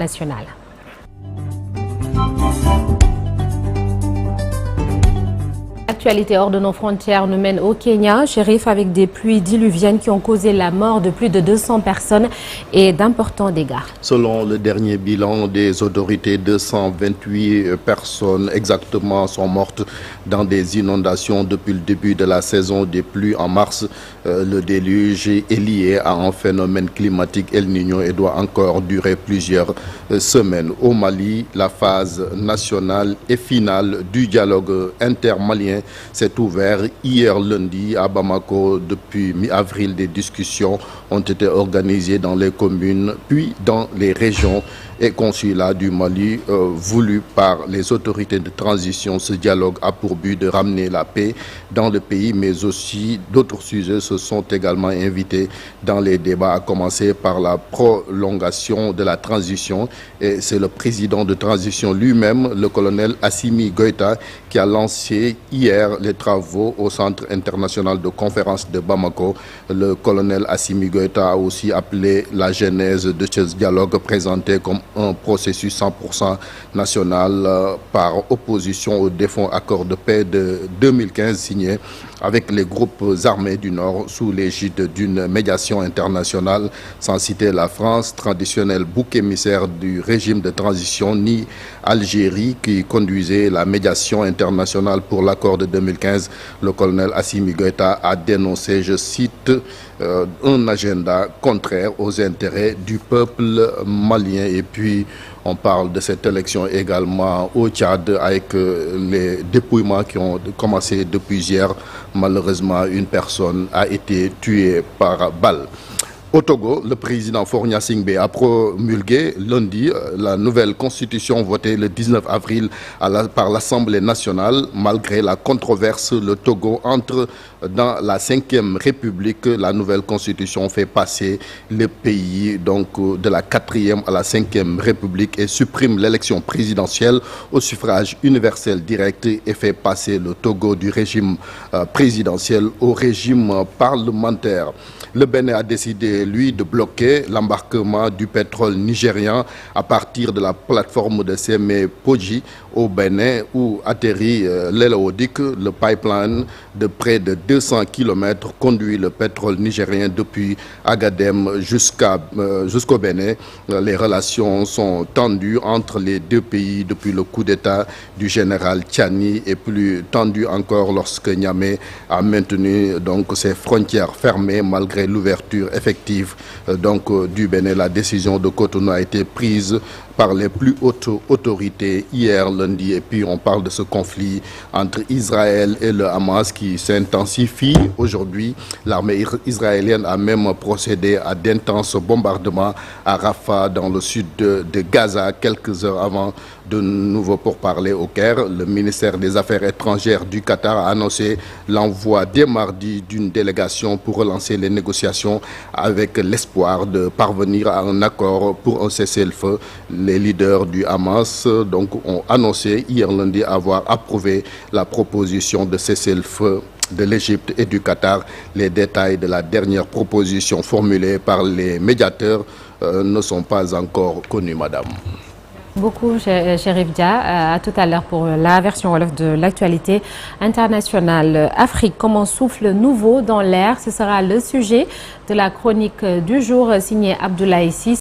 nationale. L'actualité hors de nos frontières nous mène au Kenya, Chérif, avec des pluies diluviennes qui ont causé la mort de plus de 200 personnes et d'importants dégâts. Selon le dernier bilan des autorités, 228 personnes exactement sont mortes dans des inondations depuis le début de la saison des pluies en mars. Le déluge est lié à un phénomène climatique El Niño et doit encore durer plusieurs semaines. Au Mali, la phase nationale et finale du dialogue intermalien s'est ouvert hier lundi à Bamako. Depuis mi-avril, des discussions ont été organisées dans les communes puis dans les régions et consulats du Mali voulu par les autorités de transition. Ce dialogue a pour but de ramener la paix dans le pays, mais aussi d'autres sujets se sont également invités dans les débats, à commencer par la prolongation de la transition. Et c'est le président de transition lui-même, le colonel Assimi Goïta, qui a lancé hier les travaux au Centre international de conférence de Bamako. Le colonel Assimi Goïta a aussi appelé la genèse de ce dialogue présenté comme un processus 100% national par opposition au défunt accord de paix de 2015 signé avec les groupes armés du Nord sous l'égide d'une médiation internationale, sans citer la France, traditionnel bouc émissaire du régime de transition, ni Algérie qui conduisait la médiation internationale pour l'accord de 2015. Le colonel Assimi Goïta a dénoncé, je cite, un agenda contraire aux intérêts du peuple malien. Et puis on parle de cette élection également au Tchad avec les dépouillements qui ont commencé depuis hier. Malheureusement, une personne a été tuée par balle. Au Togo, le président Faure Gnassingbé a promulgué lundi la nouvelle constitution votée le 19 avril par l'Assemblée nationale. Malgré la controverse, le Togo entre dans la 5e République. La nouvelle constitution fait passer le pays donc de la 4e à la 5e République et supprime l'élection présidentielle au suffrage universel direct et fait passer le Togo du régime présidentiel au régime parlementaire. Le Bénin a décidé, lui, de bloquer l'embarquement du pétrole nigérian à partir de la plateforme de Sémé-Podji au Bénin, où atterrit l'Elaodik, le pipeline de près de 200 km conduit le pétrole nigérien depuis Agadem jusqu'au Bénin. Les relations sont tendues entre les deux pays depuis le coup d'État du général Tchani et plus tendues encore lorsque Niamey a maintenu donc ses frontières fermées malgré l'ouverture effective du Bénin. La décision de Cotonou a été prise par les plus hautes autorités hier lundi. Et puis on parle de ce conflit entre Israël et le Hamas qui s'intensifie aujourd'hui. L'armée israélienne a même procédé à d'intenses bombardements à Rafah dans le sud de Gaza quelques heures avant de nouveau pourparlers au Caire. Le ministère des Affaires étrangères du Qatar a annoncé l'envoi dès mardi d'une délégation pour relancer les négociations avec l'espoir de parvenir à un accord pour un cessez-le-feu. Les leaders du Hamas ont annoncé hier lundi avoir approuvé la proposition de cessez-le-feu de l'Égypte et du Qatar. Les détails de la dernière proposition formulée par les médiateurs ne sont pas encore connus, madame. Beaucoup, Chérif Dia. À tout à l'heure pour la version wolof de l'actualité internationale. Afrique comme un souffle nouveau dans l'air. Ce sera le sujet de la chronique du jour signée Abdoulaye Sy.